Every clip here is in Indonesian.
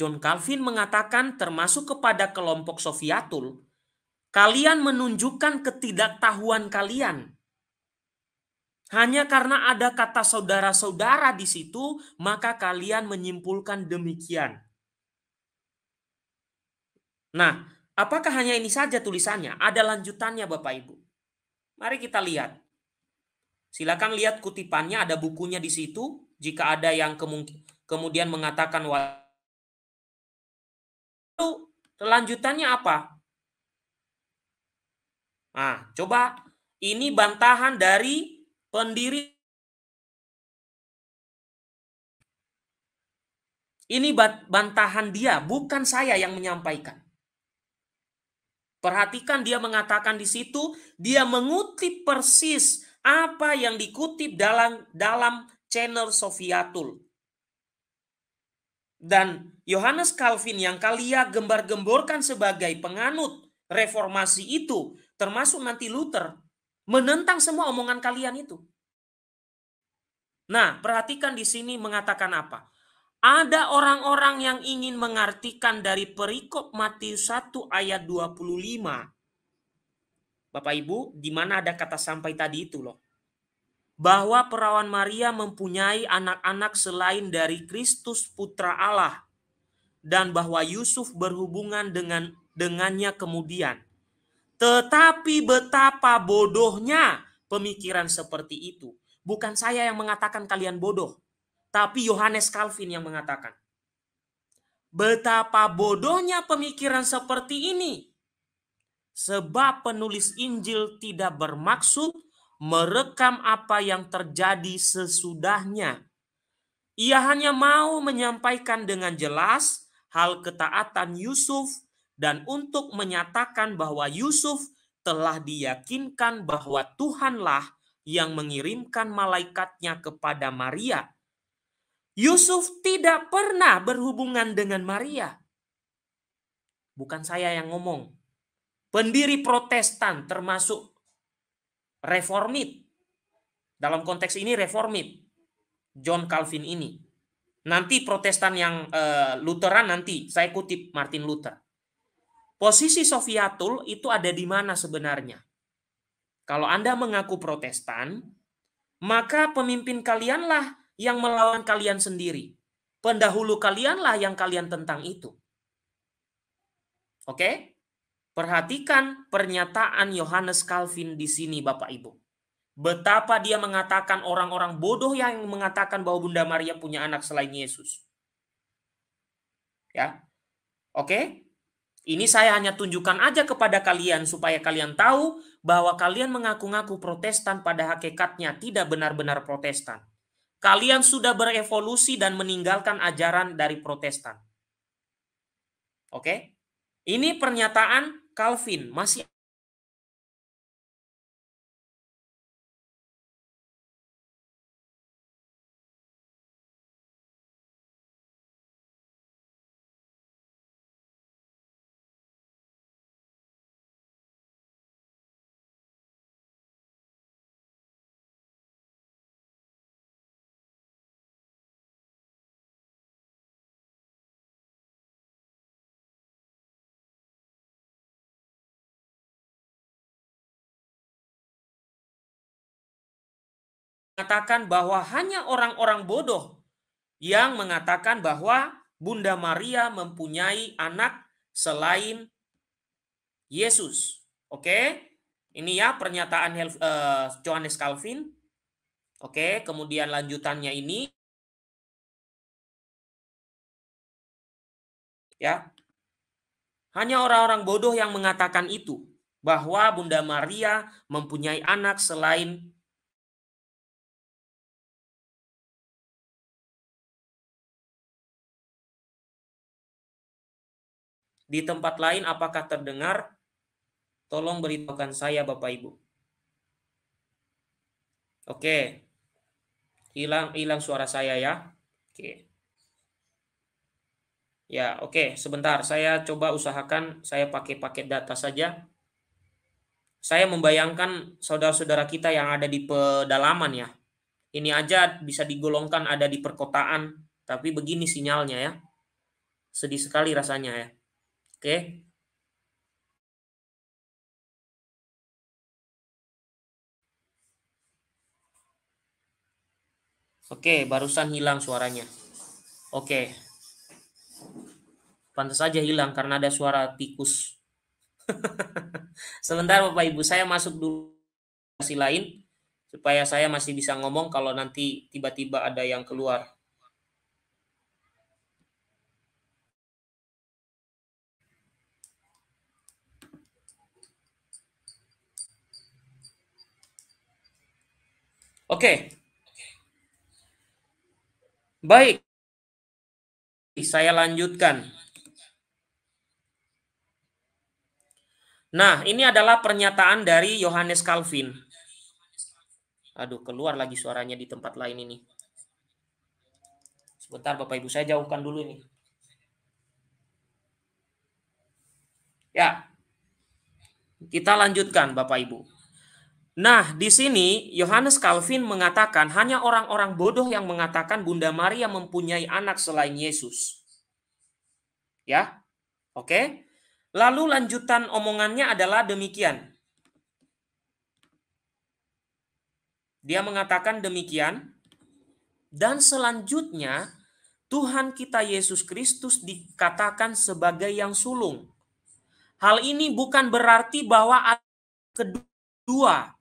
John Calvin mengatakan termasuk kepada kelompok Sofiatul, kalian menunjukkan ketidaktahuan kalian. Hanya karena ada kata saudara-saudara di situ, maka kalian menyimpulkan demikian. Nah, apakah hanya ini saja tulisannya? Ada lanjutannya Bapak Ibu. Mari kita lihat. Silakan lihat kutipannya, ada bukunya di situ. Jika ada yang kemudian mengatakan, lalu lanjutannya apa? Nah, coba ini bantahan dari pendiri. Ini bantahan dia, bukan saya yang menyampaikan. Perhatikan dia mengatakan di situ, dia mengutip persis apa yang dikutip dalam channel Sofiatul. Dan Yohanes Calvin yang kalian gembar-gemborkan sebagai penganut reformasi itu, termasuk nanti Luther, menentang semua omongan kalian itu. Nah, perhatikan di sini mengatakan apa? Ada orang-orang yang ingin mengartikan dari perikop Matius 1 ayat 25. Bapak Ibu, di mana ada kata sampai tadi itu loh. Bahwa perawan Maria mempunyai anak-anak selain dari Kristus putra Allah. Dan bahwa Yusuf berhubungan dengannya kemudian. Tetapi betapa bodohnya pemikiran seperti itu. Bukan saya yang mengatakan kalian bodoh. Tapi Yohanes Calvin yang mengatakan. Betapa bodohnya pemikiran seperti ini. Sebab penulis Injil tidak bermaksud merekam apa yang terjadi sesudahnya. Ia hanya mau menyampaikan dengan jelas hal ketaatan Yusuf dan untuk menyatakan bahwa Yusuf telah diyakinkan bahwa Tuhanlah yang mengirimkan malaikatnya kepada Maria. Yusuf tidak pernah berhubungan dengan Maria. Bukan saya yang ngomong. Pendiri Protestan termasuk Reformit. Dalam konteks ini Reformit. John Calvin ini. Nanti Protestan yang Lutheran nanti saya kutip Martin Luther. Posisi Sofiatul itu ada di mana sebenarnya? Kalau Anda mengaku Protestan, maka pemimpin kalianlah yang melawan kalian sendiri. Pendahulu kalianlah yang kalian tentang itu. Oke? Perhatikan pernyataan Yohanes Calvin di sini Bapak Ibu. Betapa dia mengatakan orang-orang bodoh yang mengatakan bahwa Bunda Maria punya anak selain Yesus. Ya. Oke? Ini saya hanya tunjukkan aja kepada kalian supaya kalian tahu bahwa kalian mengaku-ngaku Protestan pada hakikatnya tidak benar-benar Protestan. Kalian sudah berevolusi dan meninggalkan ajaran dari Protestan. Oke? Ini pernyataan Calvin masih mengatakan bahwa hanya orang-orang bodoh yang mengatakan bahwa Bunda Maria mempunyai anak selain Yesus. Oke? Ini ya pernyataan Johannes Calvin. Oke, kemudian lanjutannya ini ya. Hanya orang-orang bodoh yang mengatakan itu, bahwa Bunda Maria mempunyai anak selain di tempat lain. Apakah terdengar? Tolong beritahukan saya Bapak Ibu. Oke. Hilang suara saya ya. Oke. Ya, oke. Sebentar, saya coba usahakan saya pakai paket data saja. Saya membayangkan saudara-saudara kita yang ada di pedalaman ya. Ini aja bisa digolongkan ada di perkotaan, tapi begini sinyalnya ya. Sedih sekali rasanya ya. Oke. Oke, barusan hilang suaranya. Oke. Pantas saja hilang karena ada suara tikus. Sebentar Bapak Ibu, saya masuk dulu aplikasi lain supaya saya masih bisa ngomong kalau nanti tiba-tiba ada yang keluar. Oke. Baik. Saya lanjutkan. Nah, ini adalah pernyataan dari Yohanes Calvin. Aduh, keluar lagi suaranya di tempat lain ini. Sebentar Bapak Ibu, saya jauhkan dulu ini. Ya, kita lanjutkan Bapak Ibu. Nah, di sini Yohanes Calvin mengatakan hanya orang-orang bodoh yang mengatakan Bunda Maria mempunyai anak selain Yesus. Ya, oke. Lalu lanjutan omongannya adalah demikian. Dia mengatakan demikian, dan selanjutnya Tuhan kita Yesus Kristus dikatakan sebagai yang sulung. Hal ini bukan berarti bahwa ada kedua,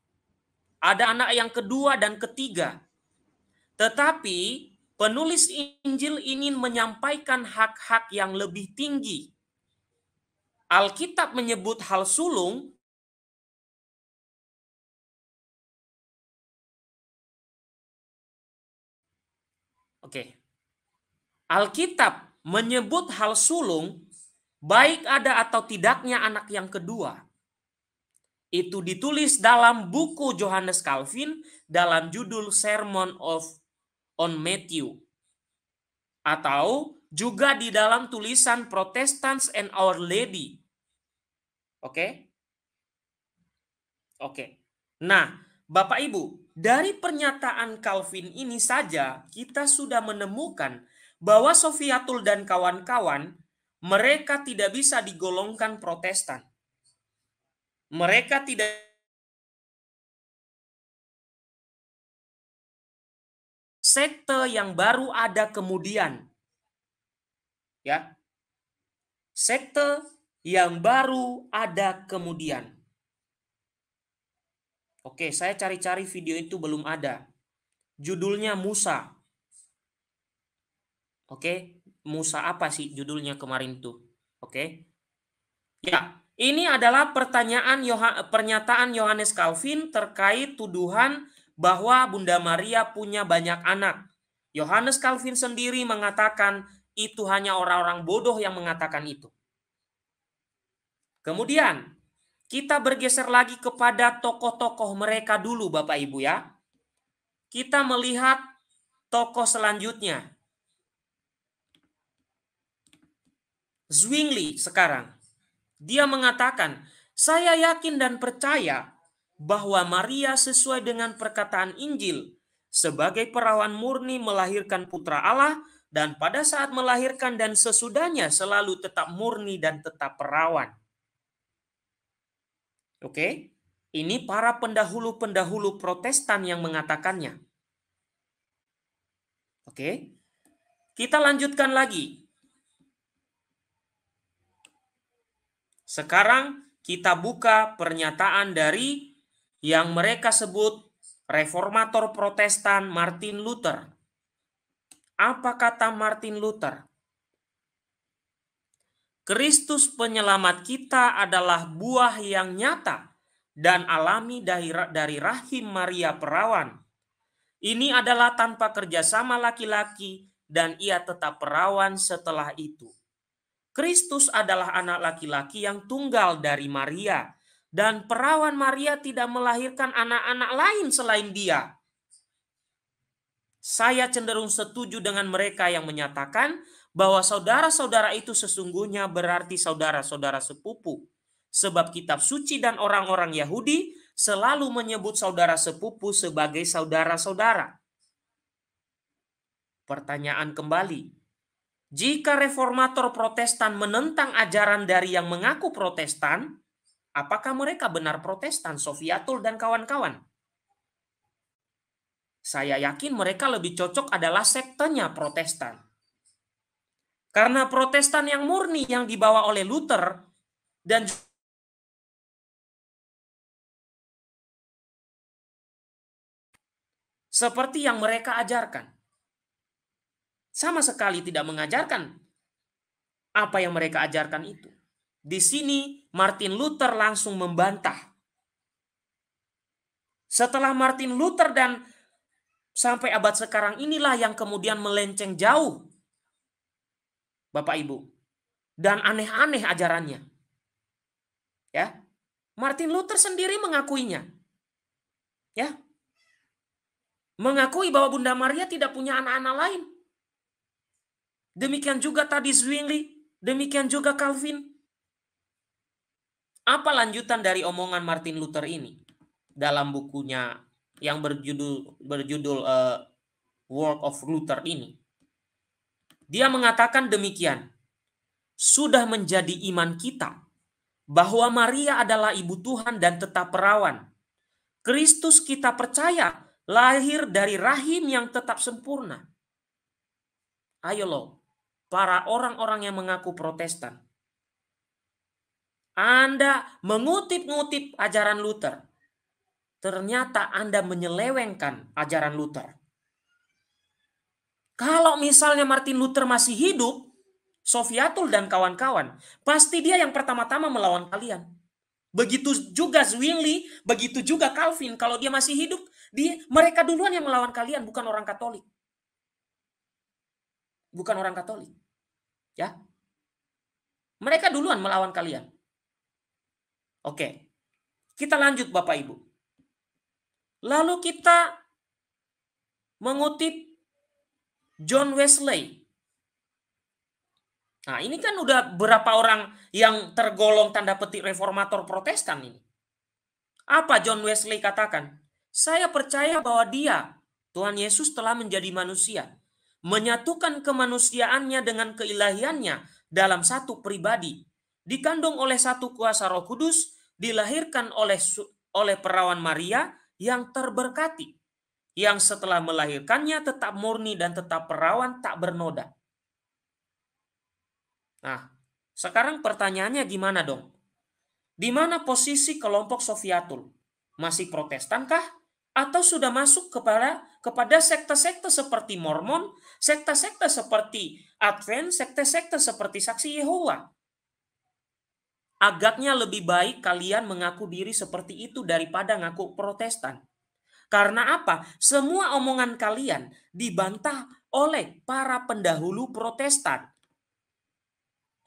ada anak yang kedua dan ketiga. Tetapi penulis Injil ingin menyampaikan hak-hak yang lebih tinggi. Alkitab menyebut hal sulung Alkitab menyebut hal sulung, baik ada atau tidaknya anak yang kedua. Itu ditulis dalam buku Johannes Calvin dalam judul Sermon on Matthew. Atau juga di dalam tulisan Protestants and Our Lady. Oke? Nah, Bapak Ibu, dari pernyataan Calvin ini saja kita sudah menemukan bahwa Sofiatul dan kawan-kawan mereka tidak bisa digolongkan Protestan. Mereka tidak sekte yang baru ada kemudian. Ya. Sekte yang baru ada kemudian. Oke, saya cari-cari video itu belum ada. Judulnya Musa. Oke, Musa apa sih judulnya kemarin tuh? Oke. Ya, ini adalah pernyataan Yohanes Calvin terkait tuduhan bahwa Bunda Maria punya banyak anak. Yohanes Calvin sendiri mengatakan itu hanya orang-orang bodoh yang mengatakan itu. Kemudian, kita bergeser lagi kepada tokoh-tokoh mereka dulu Bapak Ibu ya. Kita melihat tokoh selanjutnya. Zwingli sekarang. Dia mengatakan, saya yakin dan percaya bahwa Maria sesuai dengan perkataan Injil sebagai perawan murni melahirkan putra Allah dan pada saat melahirkan dan sesudahnya selalu tetap murni dan tetap perawan. Oke, ini para pendahulu-pendahulu Protestan yang mengatakannya. Oke, kita lanjutkan lagi. Sekarang kita buka pernyataan dari yang mereka sebut reformator Protestan Martin Luther. Apa kata Martin Luther? Kristus penyelamat kita adalah buah yang nyata dan alami dari rahim Maria perawan. Ini adalah tanpa kerjasama laki-laki dan ia tetap perawan setelah itu. Kristus adalah anak laki-laki yang tunggal dari Maria dan perawan Maria tidak melahirkan anak-anak lain selain dia. Saya cenderung setuju dengan mereka yang menyatakan bahwa saudara-saudara itu sesungguhnya berarti saudara-saudara sepupu. Sebab kitab suci dan orang-orang Yahudi selalu menyebut saudara sepupu sebagai saudara-saudara. Pertanyaan kembali, Jika reformator Protestan menentang ajaran dari yang mengaku Protestan, apakah mereka benar Protestan, Sofiatul dan kawan-kawan? Saya yakin mereka lebih cocok adalah sektenya Protestan. Karena Protestan yang murni yang dibawa oleh Luther dan seperti yang mereka ajarkan, sama sekali tidak mengajarkan apa yang mereka ajarkan itu. Di sini Martin Luther langsung membantah. Setelah Martin Luther dan sampai abad sekarang inilah yang kemudian melenceng jauh, Bapak Ibu, dan aneh-aneh ajarannya. Ya, Martin Luther sendiri mengakuinya. Ya, mengakui bahwa Bunda Maria tidak punya anak-anak lain. Demikian juga tadi Zwingli, demikian juga Calvin. Apa lanjutan dari omongan Martin Luther ini dalam bukunya yang berjudul Work of Luther ini? Dia mengatakan demikian, sudah menjadi iman kita bahwa Maria adalah ibu Tuhan dan tetap perawan. Kristus kita percaya lahir dari rahim yang tetap sempurna. Ayo loh, para orang-orang yang mengaku Protestan, Anda mengutip-ngutip ajaran Luther. Ternyata Anda menyelewengkan ajaran Luther. Kalau misalnya Martin Luther masih hidup, Sofiatul dan kawan-kawan, pasti dia yang pertama-tama melawan kalian. Begitu juga Zwingli, begitu juga Calvin. Kalau dia masih hidup, mereka duluan yang melawan kalian, bukan orang Katolik. Bukan orang Katolik. Ya. Mereka duluan melawan kalian. Oke. Kita lanjut Bapak Ibu. Lalu kita mengutip John Wesley. Nah, ini kan udah berapa orang yang tergolong tanda petik reformator Protestan ini. Apa John Wesley katakan? Saya percaya bahwa dia, Tuhan Yesus, telah menjadi manusia, menyatukan kemanusiaannya dengan keilahiannya dalam satu pribadi, dikandung oleh satu kuasa Roh Kudus, dilahirkan oleh perawan Maria yang terberkati, yang setelah melahirkannya tetap murni dan tetap perawan, tak bernoda. Nah, sekarang pertanyaannya gimana dong? Di mana posisi kelompok Sofiatul? Masih Protestan kah? Atau sudah masuk kepada sekte-sekte seperti Mormon, sekte-sekte seperti Advent, sekte-sekte seperti Saksi Yehova? Agaknya lebih baik kalian mengaku diri seperti itu daripada ngaku Protestan. Karena apa? Semua omongan kalian dibantah oleh para pendahulu Protestan.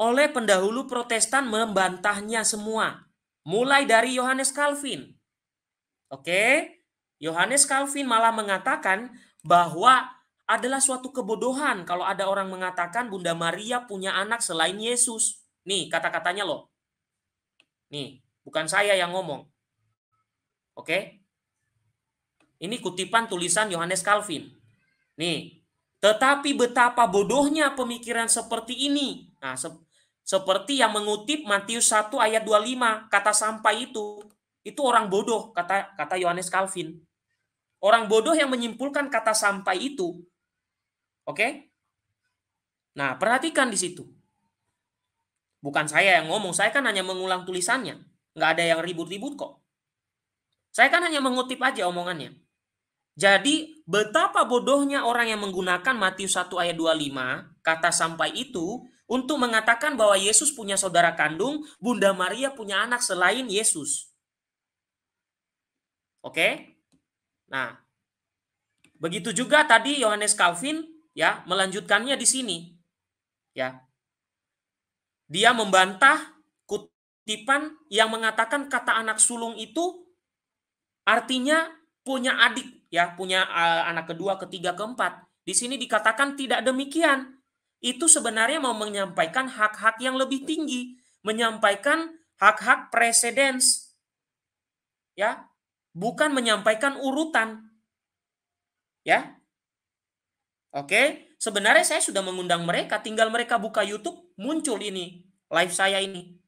Oleh pendahulu Protestan membantahnya semua. Mulai dari Yohanes Calvin. Oke, Yohanes Calvin malah mengatakan bahwa adalah suatu kebodohan kalau ada orang mengatakan Bunda Maria punya anak selain Yesus. Nih kata-katanya loh. Nih, bukan saya yang ngomong. Oke. Ini kutipan tulisan Yohanes Calvin. Nih, tetapi betapa bodohnya pemikiran seperti ini. Nah, seperti yang mengutip Matius 1 ayat 25, kata sampai itu orang bodoh, kata Yohanes Calvin. Orang bodoh yang menyimpulkan kata sampai itu. Oke? Nah, perhatikan di situ. Bukan saya yang ngomong, saya kan hanya mengulang tulisannya. Nggak ada yang ribut-ribut kok. Saya kan hanya mengutip aja omongannya. Jadi, betapa bodohnya orang yang menggunakan Matius 1 ayat 25, kata sampai itu, untuk mengatakan bahwa Yesus punya saudara kandung, Bunda Maria punya anak selain Yesus. Oke? Nah, begitu juga tadi Yohanes Calvin ya melanjutkannya di sini. Ya. Dia membantah kutipan yang mengatakan kata anak sulung itu artinya punya adik ya, punya anak kedua, ketiga, keempat. Di sini dikatakan tidak demikian. Itu sebenarnya mau menyampaikan hak-hak yang lebih tinggi, menyampaikan hak-hak presedens. Ya. Bukan menyampaikan urutan. Ya. Oke, Sebenarnya saya sudah mengundang mereka, tinggal mereka buka YouTube, muncul ini live saya ini.